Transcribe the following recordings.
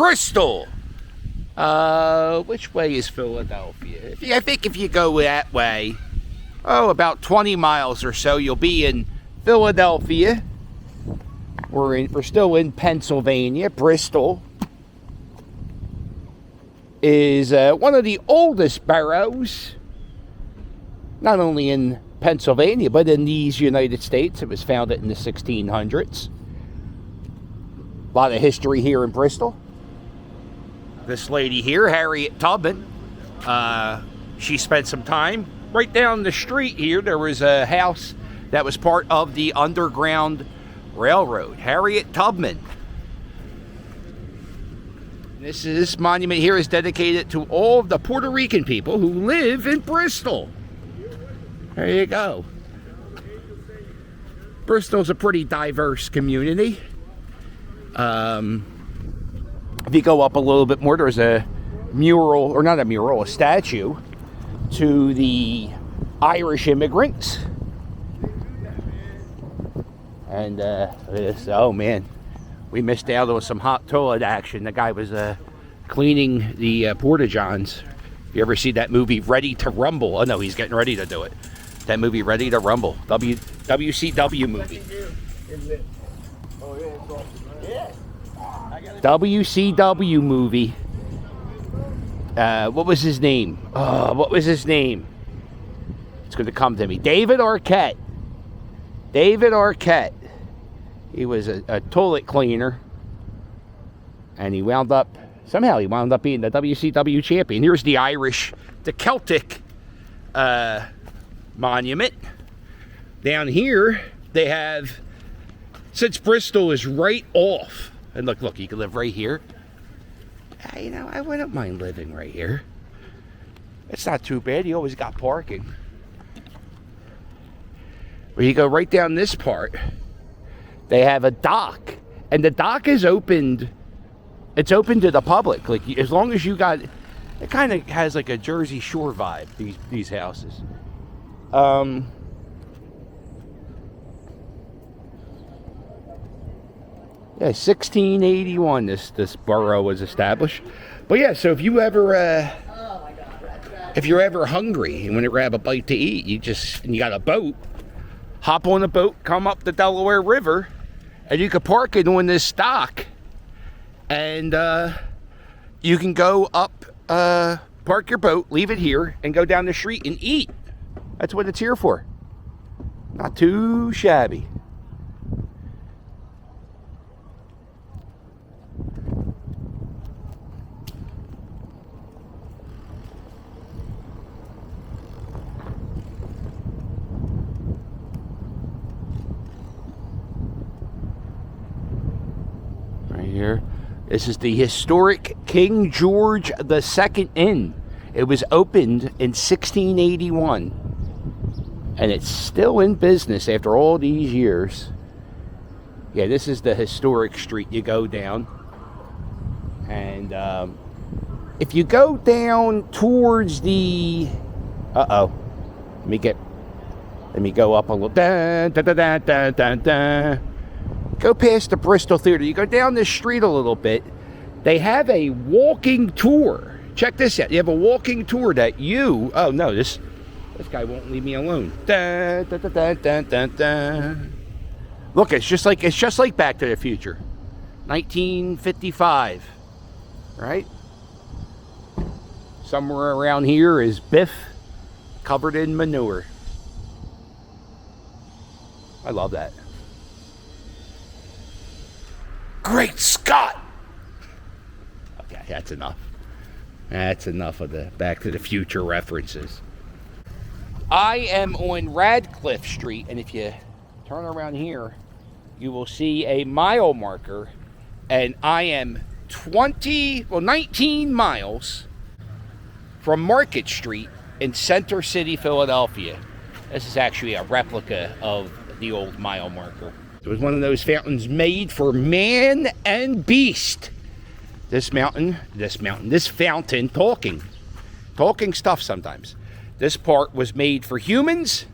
Bristol. Which way is Philadelphia? I think if you go that way, about 20 miles or so, you'll be in Philadelphia. We're still in Pennsylvania. Bristol is one of the oldest boroughs, not only in Pennsylvania, but in these United States. It was founded in the 1600s. A lot of history here in Bristol. This lady here, Harriet Tubman, she spent some time right down the street here. There was a house that was part of the Underground Railroad. Harriet Tubman. This monument here is dedicated to all of the Puerto Rican people who live in Bristol. There you go. Bristol's a pretty diverse community. If you go up a little bit more, there's a mural, or not a mural, a statue to the Irish immigrants. And oh man, we missed out on some hot toilet action. The guy was cleaning the porta-johns. You ever see that movie Ready to Rumble? Oh no, he's getting ready to do it. That movie Ready to Rumble, WCW movie. WCW movie. What was his name? What was his name? It's going to come to me. David Arquette. David Arquette. He was a toilet cleaner. And he wound up being the WCW champion. Here's the Irish, the Celtic monument. Down here, they have, since Bristol is right off, and look, you can live right here. You know, I wouldn't mind living right here. It's not too bad. You always got parking. Where you go right down this part, they have a dock. And the dock is opened. It's open to the public. Like, as long as you got, it kind of has like a Jersey Shore vibe, these houses. Yeah, 1681 this borough was established. But yeah, so if you're ever hungry and want to grab a bite to eat, you got a boat, hop on a boat, come up the Delaware River, and you can park it on this dock, and you can go up, park your boat, leave it here, and go down the street and eat. That's what it's here for. Not too shabby. Here. This is the historic King George II Inn. It was opened in 1681, and it's still in business after all these years. Yeah, this is the historic street you go down, and if you go down towards the let me go up a little. Go past the Bristol Theater. You go down this street a little bit. They have a walking tour. Check this out. You have a walking tour that you... Oh, no. This guy won't leave me alone. Look, it's just like Back to the Future. 1955. Right? Somewhere around here is Biff covered in manure. I love that. Great Scott! Okay, that's enough. That's enough of the Back to the Future references. I am on Radcliffe Street, and if you turn around here, you will see a mile marker, and I am 19 miles from Market Street in Center City, Philadelphia. This is actually a replica of the old mile marker. It was one of those fountains made for man and beast. This fountain, talking stuff sometimes. This part was made for humans,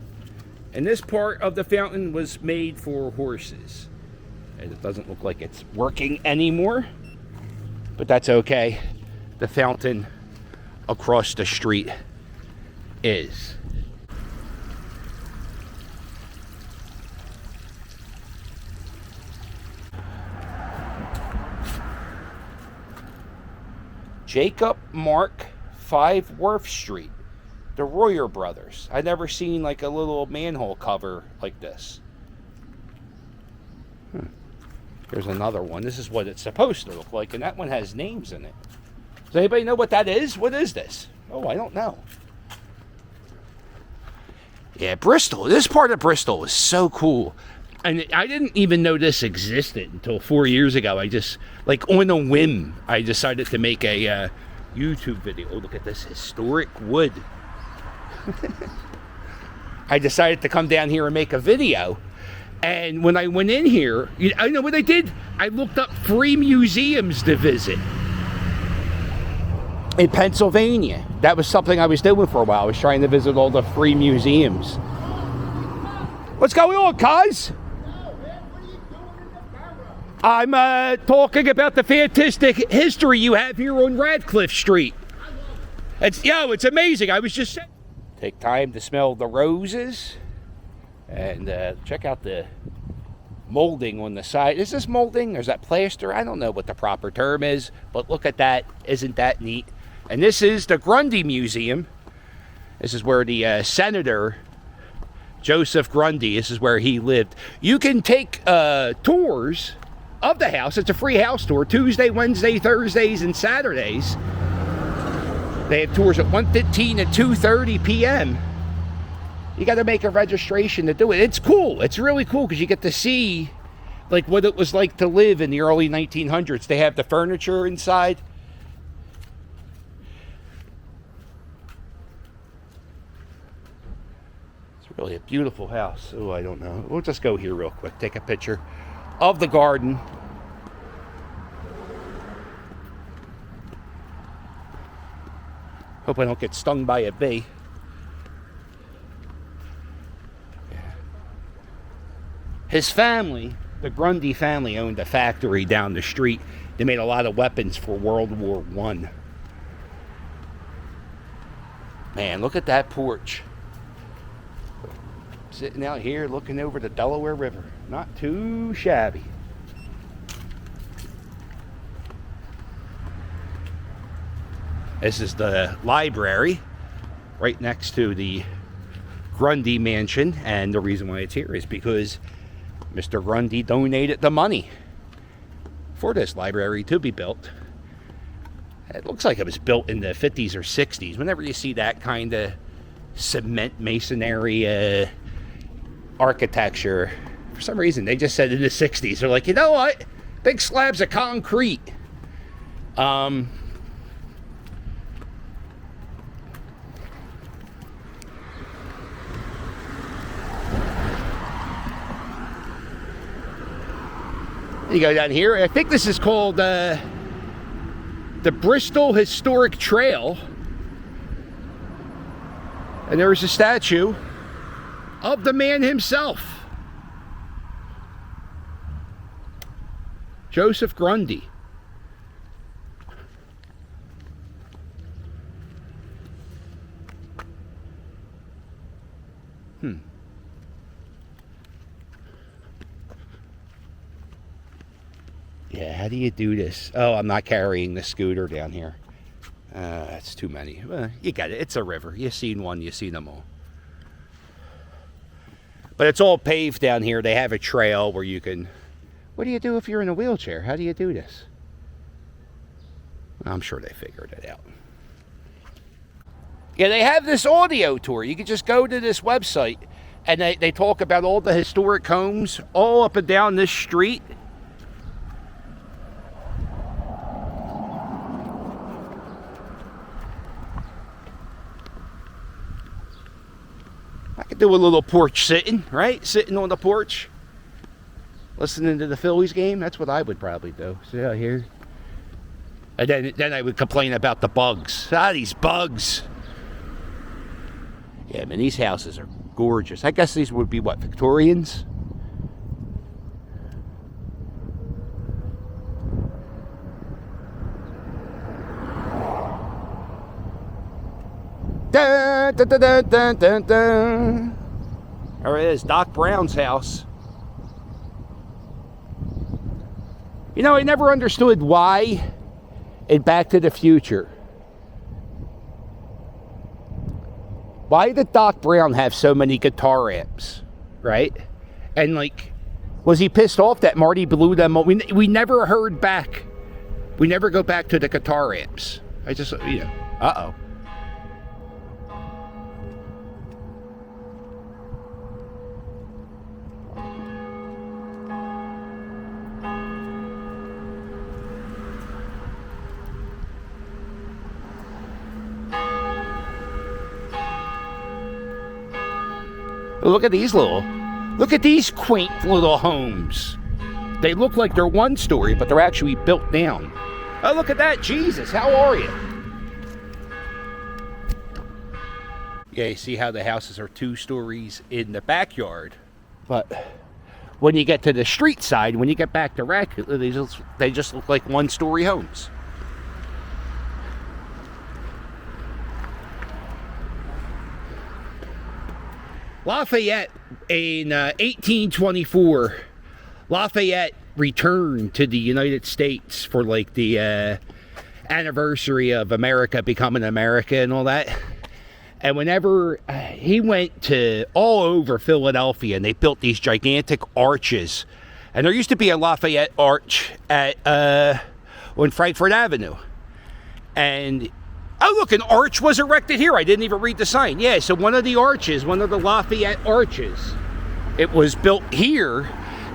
and this part of the fountain was made for horses. And it doesn't look like it's working anymore, but that's okay. The fountain across the street is. Jacob Mark 5 Worth Street, the Royer brothers. I've never seen like a little manhole cover like this. There's another one. This is what it's supposed to look like, and that one has names in it. Does anybody know what that is? What is this? Oh, I don't know. Yeah, Bristol. This part of Bristol was so cool. And I didn't even know this existed until 4 years ago. I just, like on a whim, I decided to make a YouTube video. Oh, look at this historic wood. I decided to come down here and make a video. And when I went in here, I know what I did? I looked up free museums to visit in Pennsylvania. That was something I was doing for a while. I was trying to visit all the free museums. What's going on, cuz? I'm talking about the fantastic history you have here on Radcliffe Street. It's amazing. I was just saying. Take time to smell the roses. And check out the molding on the side. Is this molding or is that plaster? I don't know what the proper term is, but look at that. Isn't that neat? And this is the Grundy Museum. This is where the Senator Joseph Grundy, this is where he lived. You can take tours of the house. It's a free house tour, Tuesday, Wednesday, Thursdays, and Saturdays. They have tours at 1:15 and 2:30 p.m. You got to make a registration to do it. It's cool. It's really cool because you get to see like what it was like to live in the early 1900s. They have the furniture inside. It's really a beautiful house. Oh, I don't know. We'll just go here real quick. Take a picture of the garden. Hope I don't get stung by a bee. His family, the Grundy family, owned a factory down the street. They made a lot of weapons for World War I. Man, look at that porch. Sitting out here looking over the Delaware River. Not too shabby. This is the library right next to the Grundy mansion. And the reason why it's here is because Mr. Grundy donated the money for this library to be built. It looks like it was built in the 50s or 60s. Whenever you see that kind of cement masonry architecture, for some reason they just said in the 60s. They're like, you know what? Big slabs of concrete. You go down here. I think this is called the Bristol Historic Trail. And there's a statue of the man himself, Joseph Grundy. Yeah, how do you do this? Oh, I'm not carrying the scooter down here. That's too many. You got it. It's a river. You've seen one, you've seen them all. But it's all paved down here. They have a trail where you can... What do you do if you're in a wheelchair? How do you do this? I'm sure they figured it out. Yeah, they have this audio tour. You can just go to this website and they talk about all the historic homes all up and down this street. I could do a little porch sitting, right? Sitting on the porch, listening to the Phillies game. That's what I would probably do. Sit out here. And then I would complain about the bugs. These bugs. Yeah, man, these houses are gorgeous. I guess these would be, what, Victorians? Dun, dun, dun, dun, dun, dun, dun. There it is, Doc Brown's house. You know, I never understood why in Back to the Future, why did Doc Brown have so many guitar amps, right? And like, was he pissed off that Marty blew them? We never heard back. We never go back to the guitar amps. I just, you know, uh-oh. Look at these quaint little homes. They look like they're one story, but they're actually built down. Oh, look at that. Jesus, how are you? Yeah, you see how the houses are 2 stories in the backyard. But when you get to the street side, when you get back to Raccoon, they just look like 1-story homes. Lafayette, in 1824, Lafayette returned to the United States for like the anniversary of America becoming America and all that. And whenever he went to all over Philadelphia, and they built these gigantic arches. And there used to be a Lafayette arch at on Frankfort Avenue. And oh, look, an arch was erected here. I didn't even read the sign. Yeah, so one of the Lafayette arches, it was built here,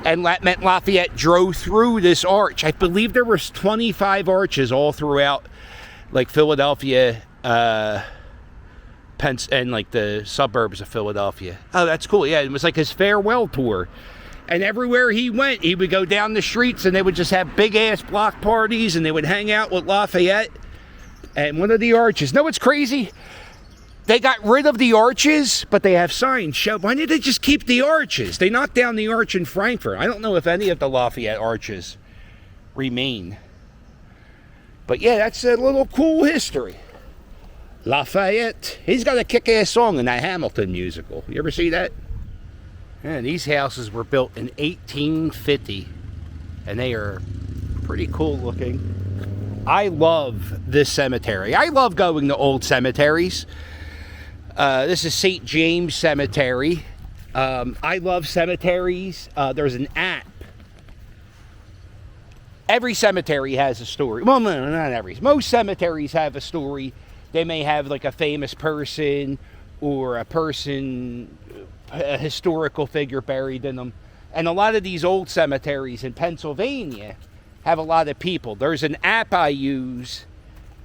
and that meant Lafayette drove through this arch. I believe there was 25 arches all throughout, like, Philadelphia, and, like, the suburbs of Philadelphia. Oh, that's cool. Yeah, it was like his farewell tour. And everywhere he went, he would go down the streets, and they would just have big-ass block parties, and they would hang out with Lafayette. And one of the arches. No, it's crazy. They got rid of the arches, but they have signs show. Why did they just keep the arches? They knocked down the arch in Frankfurt. I don't know if any of the Lafayette arches remain. But yeah, that's a little cool history. Lafayette. He's got a kick-ass song in that Hamilton musical. You ever see that? Yeah, these houses were built in 1850. And they are pretty cool looking. I love this cemetery. I love going to old cemeteries. This is St. James Cemetery. I love cemeteries. There's an app. Every cemetery has a story. Well, no, not every. Most cemeteries have a story. They may have like a famous person or a historical figure buried in them. And a lot of these old cemeteries in Pennsylvania have a lot of people. There's an app I use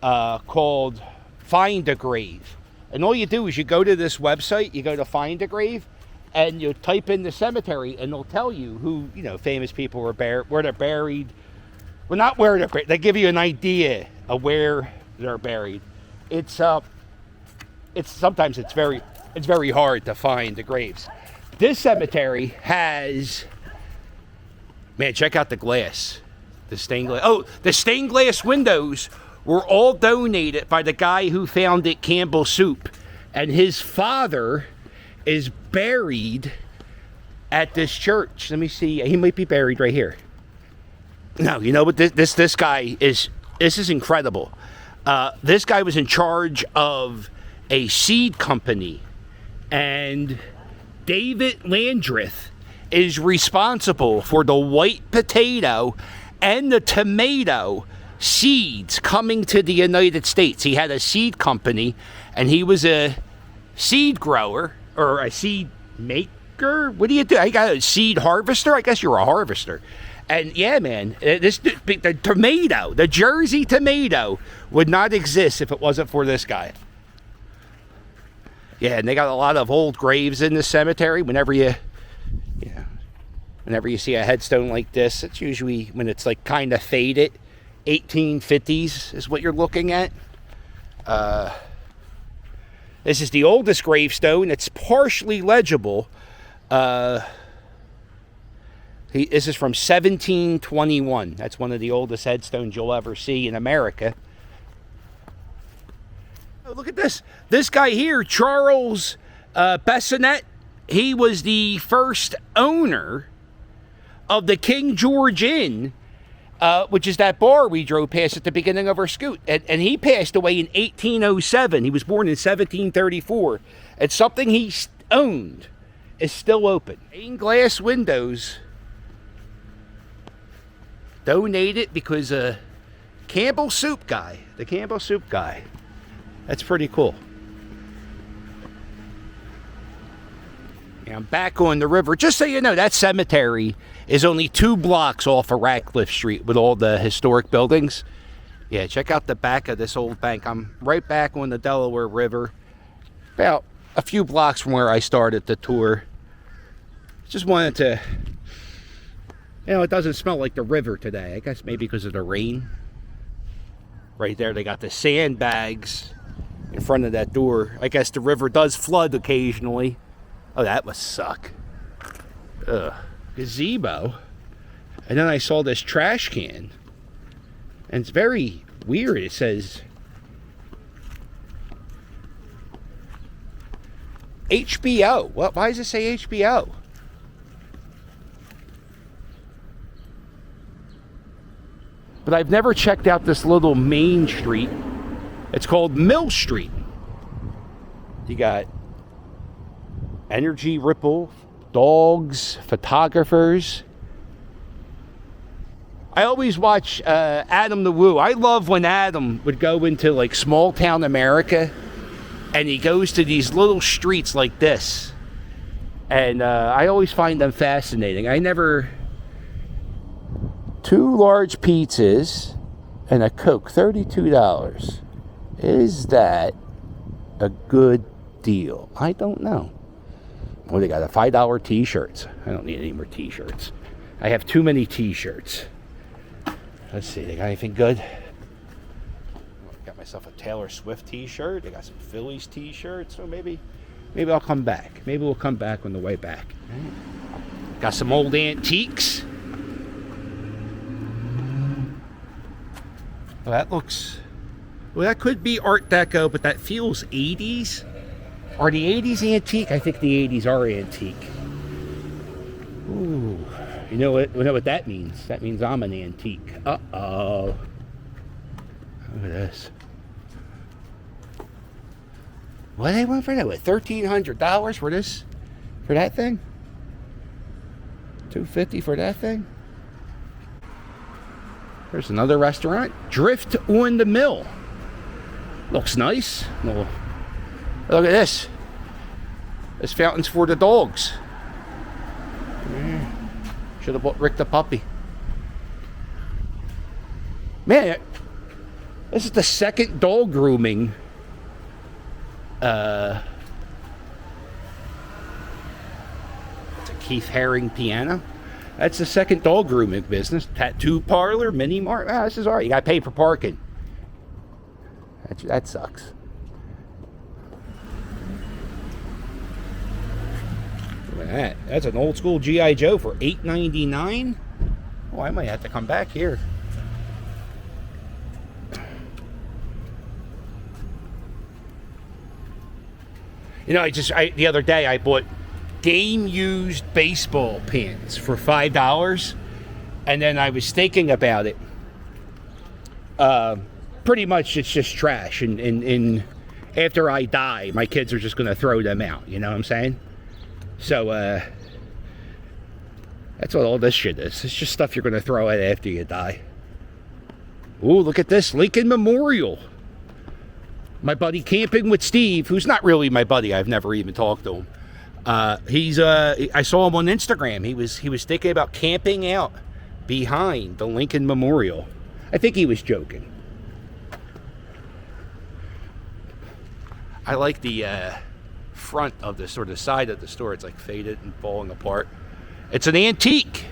called Find a Grave. And all you do is you go to this website, you go to Find a Grave, and you type in the cemetery, and they'll tell you who, you know, famous people were buried, where they're buried. Well, not where they're buried. They give you an idea of where they're buried. Sometimes it's very hard to find the graves. This cemetery has, man, check out the glass. The stained glass. Oh, the stained glass windows were all donated by the guy who founded Campbell Soup. And his father is buried at this church. Let me see. He might be buried right here. No, you know what? This guy is, this is incredible. This guy was in charge of a seed company. And David Landreth is responsible for the white potato and the tomato seeds coming to the United States. He had a seed company, and he was a seed grower, or a seed maker. What do you do? I got a seed harvester? I guess you're a harvester. And yeah, man, the tomato, the Jersey tomato, would not exist if it wasn't for this guy. Yeah, and they got a lot of old graves in the cemetery. Whenever you see a headstone like this, it's usually when it's like kind of faded. 1850s is what you're looking at. This is the oldest gravestone. It's partially legible. This is from 1721. That's one of the oldest headstones you'll ever see in America. Oh, look at this. This guy here, Charles Bessonette, he was the first owner of the King George Inn, which is that bar we drove past at the beginning of our scoot. And he passed away in 1807. He was born in 1734. And something he owned is still open. Stained glass windows. Donated because Campbell Soup guy. The Campbell Soup guy. That's pretty cool. I'm back on the river. Just so you know, that cemetery is only 2 blocks off of Ratcliffe Street with all the historic buildings. Yeah, check out the back of this old bank. I'm right back on the Delaware River, about a few blocks from where I started the tour. Just wanted to, you know, it doesn't smell like the river today. I guess maybe because of the rain. Right there, they got the sandbags in front of that door. I guess the river does flood occasionally. Oh, that must suck. Ugh. Gazebo. And then I saw this trash can. And it's very weird. It says HBO. What? Why does it say HBO? But I've never checked out this little main street. It's called Mill Street. You got Energy Ripple, dogs, photographers. I always watch Adam the Woo. I love when Adam would go into like small town America and he goes to these little streets like this. And I always find them fascinating. 2 large pizzas and a Coke, $32. Is that a good deal? I don't know. Oh, they got a $5 t-shirts. I don't need any more t-shirts. I have too many t-shirts. Let's see, they got anything good? Got myself a Taylor Swift t-shirt. They got some Phillies t-shirts. So maybe I'll come back. Maybe we'll come back on the way back. Got some old antiques. Well, that looks... Well, that could be Art Deco, but that feels 80s. Are the 80s antique? I think the 80s are antique. Ooh. You know what that means? That means I'm an antique. Uh-oh. Look at this. What do they want for that? What, $1,300 for this? For that thing? $250 for that thing? There's another restaurant. Drift on the Mill. Looks nice. Look at this. This fountain's for the dogs. Should have bought Rick the puppy. Man, this is the second dog grooming. It's a Keith Haring piano. That's the second dog grooming business. Tattoo parlor, mini mart. Ah, this is all right. You got to pay for parking. That sucks. Look at that. That's an old school G.I. Joe for $8.99. Oh, I might have to come back here. You know, the other day I bought game used baseball pins for $5, and then I was thinking about it. Pretty much it's just trash, and after I die, my kids are just going to throw them out, you know what I'm saying? So that's what all this shit is. It's just stuff you're going to throw out after you die. Ooh, look at this, Lincoln Memorial. My buddy Camping with Steve, who's not really my buddy, I've never even talked to him. I saw him on Instagram. He was thinking about camping out behind the Lincoln Memorial. I think he was joking. I like the front of the sort of side of the store. It's like faded and falling apart. It's an antique,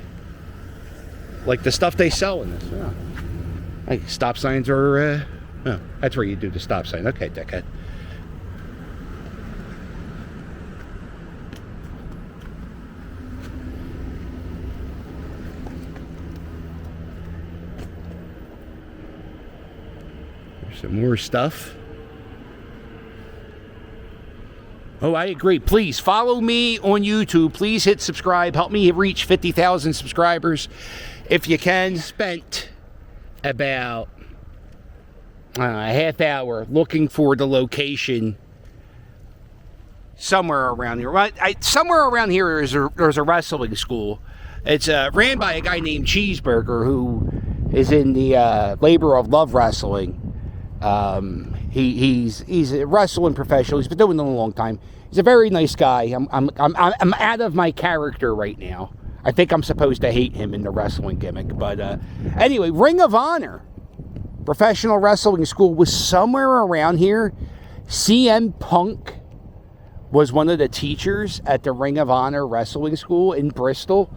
like the stuff they sell in this. Yeah. Like stop signs are. Oh, that's where you do the stop sign. Okay, dickhead. There's some more stuff. Oh, I agree. Please follow me on YouTube. Please hit subscribe. Help me reach 50,000 subscribers if you can. Spent about a half hour looking for the location somewhere around here. Somewhere around here there's a wrestling school. It's ran by a guy named Cheeseburger, who is in the Labor of Love Wrestling. He's a wrestling professional. He's been doing it a long time. He's a very nice guy. I'm out of my character right now. I think I'm supposed to hate him in the wrestling gimmick. But anyway, Ring of Honor Professional Wrestling School was somewhere around here. CM Punk was one of the teachers at the Ring of Honor Wrestling School in Bristol.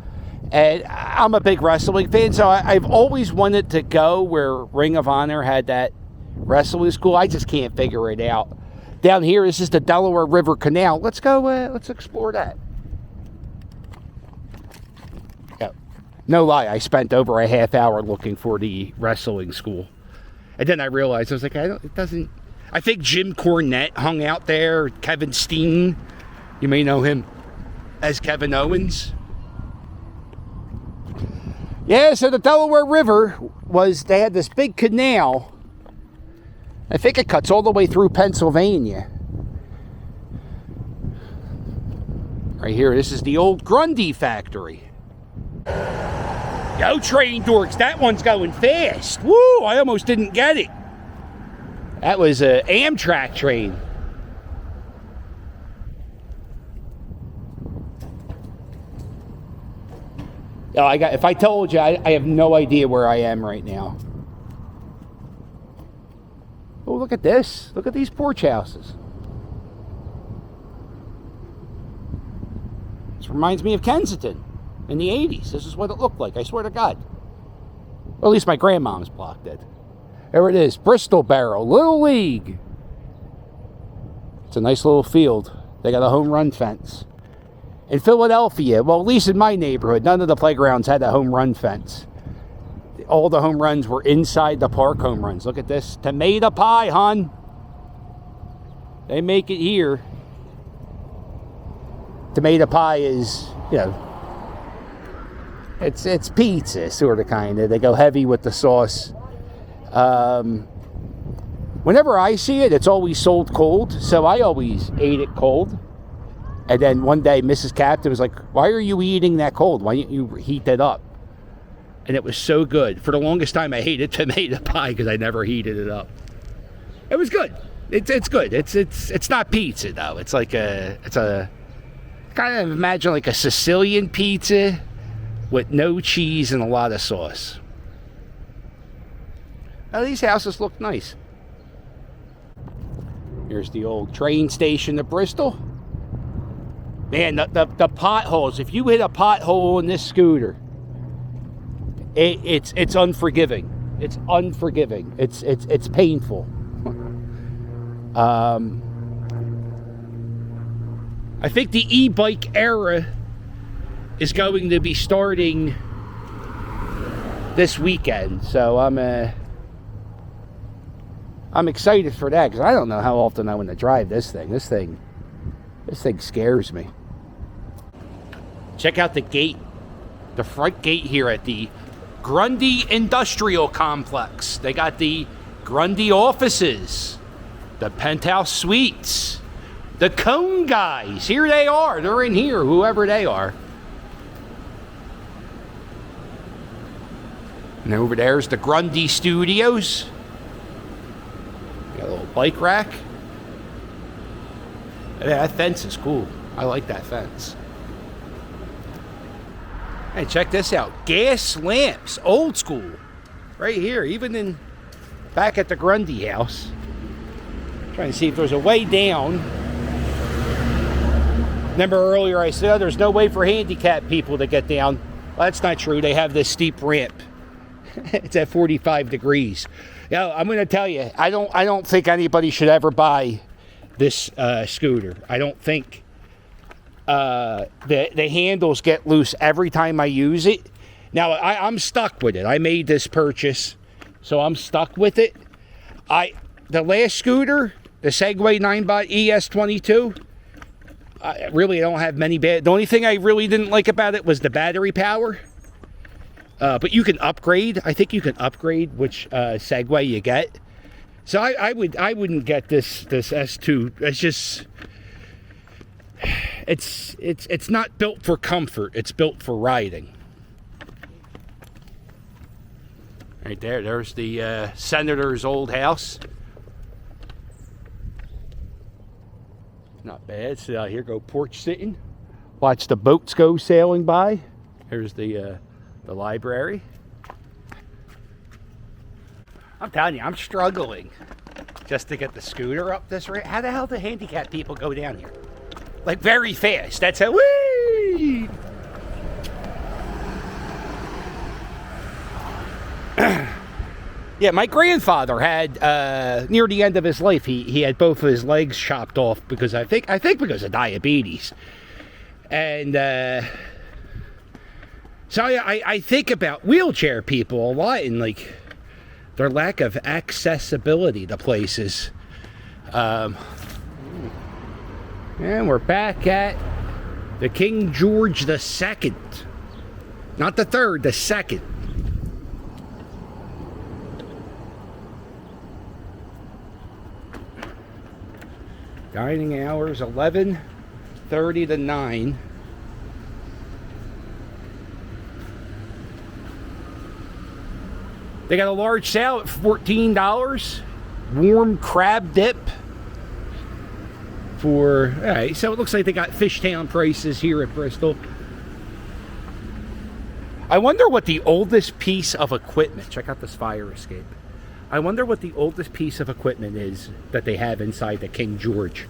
And I'm a big wrestling fan, so I've always wanted to go where Ring of Honor had that wrestling school. I just can't figure it out. Down here, this is the Delaware River Canal. Let's go, let's explore that. Yeah. No lie, I spent over a half hour looking for the wrestling school. And then I realized, I was like, I think Jim Cornette hung out there. Kevin Steen, you may know him as Kevin Owens. Yeah, so the Delaware River they had this big canal. I think it cuts all the way through Pennsylvania. Right here, this is the old Grundy factory. Yo, train dorks, that one's going fast. Woo, I almost didn't get it. That was an Amtrak train. Oh, if I told you, I have no idea where I am right now. Oh, look at this. Look at these porch houses. This reminds me of Kensington in the 80s. This is what it looked like, I swear to God. Well, at least my grandmom's block did. There it is, Bristol Barrel, Little League. It's a nice little field. They got a home run fence. In Philadelphia, well, at least in my neighborhood, none of the playgrounds had a home run fence. All the home runs were inside the park home runs. Look at this. Tomato pie, hon. They make it here. Tomato pie is, it's pizza, sort of, kind of. They go heavy with the sauce. Whenever I see it, it's always sold cold, so I always ate it cold. And then one day, Mrs. Captain was like, why are you eating that cold? Why don't you heat that up? And it was so good. For the longest time, I hated tomato pie because I never heated it up. It was good. It's good. It's not pizza, though. It's like it's a kind of imagine like a Sicilian pizza with no cheese and a lot of sauce. Now, these houses look nice. Here's the old train station of Bristol. Man, the potholes. If you hit a pothole in this scooter, it's unforgiving. It's unforgiving. It's painful. I think the e-bike era is going to be starting this weekend, so I'm excited for that, because I don't know how often I want to drive this thing. This thing scares me. Check out the gate, the front gate here at the Grundy Industrial Complex. They got the Grundy offices, the penthouse suites, the Cone guys. Here they are. They're in here, whoever they are. And over there's the Grundy Studios. Got a little bike rack. Yeah, that fence is cool. I like that fence. Hey, check this out. Gas lamps, old school. Right here, even back at the Grundy house. Trying to see if there's a way down. Remember earlier I said, there's no way for handicapped people to get down. Well, that's not true. They have this steep ramp. It's at 45 degrees. I'm going to tell you, I don't think anybody should ever buy this scooter. I don't think the handles get loose every time I use it. Now, I'm stuck with it. I made this purchase, so I'm stuck with it. The last scooter, the Segway 9bot ES22, I really don't have many bad. The only thing I really didn't like about it was the battery power. But you can upgrade. I think you can upgrade which Segway you get. So I wouldn't get this S2. It's just it's not built for comfort. It's built for riding. Right there's the senator's old house. Not bad. So here go porch sitting. Watch the boats go sailing by. Here's the library. I'm telling you, I'm struggling just to get the scooter up this ramp. How the hell do handicapped people go down here? Like very fast. That's how. Whee! Yeah, my grandfather had near the end of his life, he had both of his legs chopped off because I think because of diabetes, and so I think about wheelchair people a lot and like their lack of accessibility to places. And we're back at the King George II, not the third, the second. Dining hours 11:30 to 9. They got a large salad at $14. Warm crab dip for, all right, so it looks like they got Fishtown prices here at Bristol. I wonder what the oldest piece of equipment, check out this fire escape. I wonder what the oldest piece of equipment is that they have inside the King George.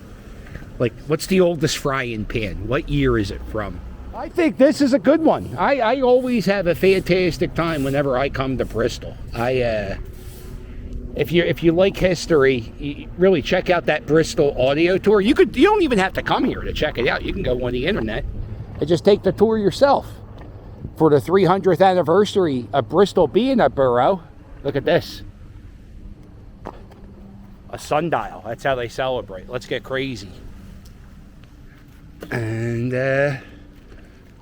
Like, what's the oldest frying pan? What year is it from? I think this is a good one. I always have a fantastic time whenever I come to Bristol. If you like history, you really check out that Bristol audio tour. You don't even have to come here to check it out. You can go on the internet and just take the tour yourself. For the 300th anniversary of Bristol being a borough, look at this. A sundial. That's how they celebrate. Let's get crazy. And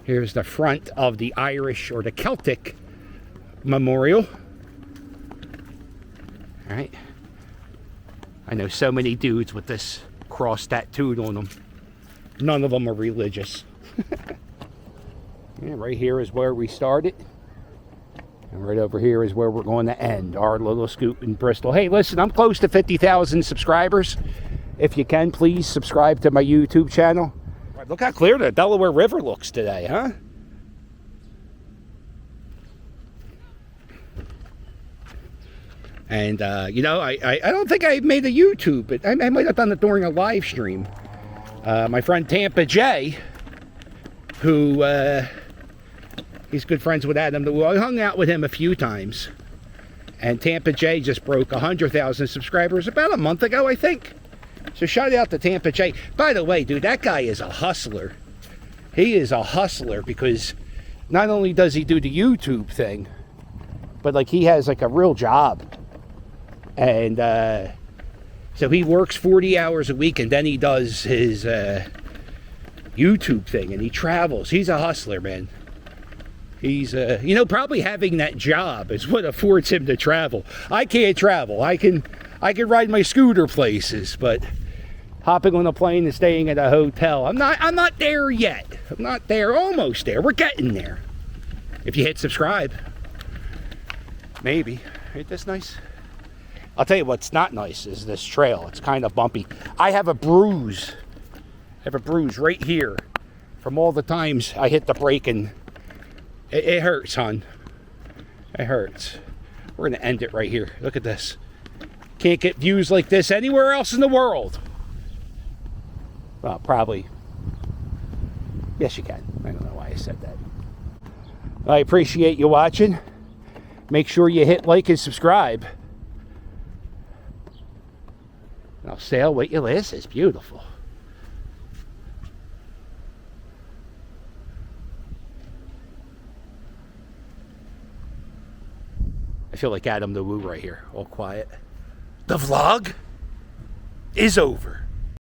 here's the front of the Irish or the Celtic memorial. All right. I know so many dudes with this cross tattooed on them. None of them are religious. Yeah, right here is where we started. And right over here is where we're going to end our little scoop in Bristol. Hey, listen, I'm close to 50,000 subscribers. If you can, please subscribe to my YouTube channel. Look how clear the Delaware River looks today, huh? And, you know, I don't think I made a YouTube, but I might have done it during a live stream. My friend Tampa J, who... he's good friends with Adam. I hung out with him a few times. And Tampa J just broke 100,000 subscribers about a month ago, I think. So shout out to Tampa J. By the way, dude, that guy is a hustler. He is a hustler because not only does he do the YouTube thing, but like he has like a real job. And so he works 40 hours a week and then he does his YouTube thing and he travels. He's a hustler, man. He's, you know, probably having that job is what affords him to travel. I can't travel. I can ride my scooter places, but hopping on a plane and staying at a hotel, I'm not there yet. I'm not there. Almost there. We're getting there. If you hit subscribe, maybe. Ain't this nice? I'll tell you what's not nice is this trail. It's kind of bumpy. I have a bruise. Right here from all the times I hit the brake and it hurts, hon. It hurts. We're going to end it right here. Look at this. Can't get views like this anywhere else in the world. Well, probably. Yes, you can. I don't know why I said that. I appreciate you watching. Make sure you hit like and subscribe. I'll sail with you. This is beautiful. I feel like Adam the Woo right here, all quiet. The vlog is over.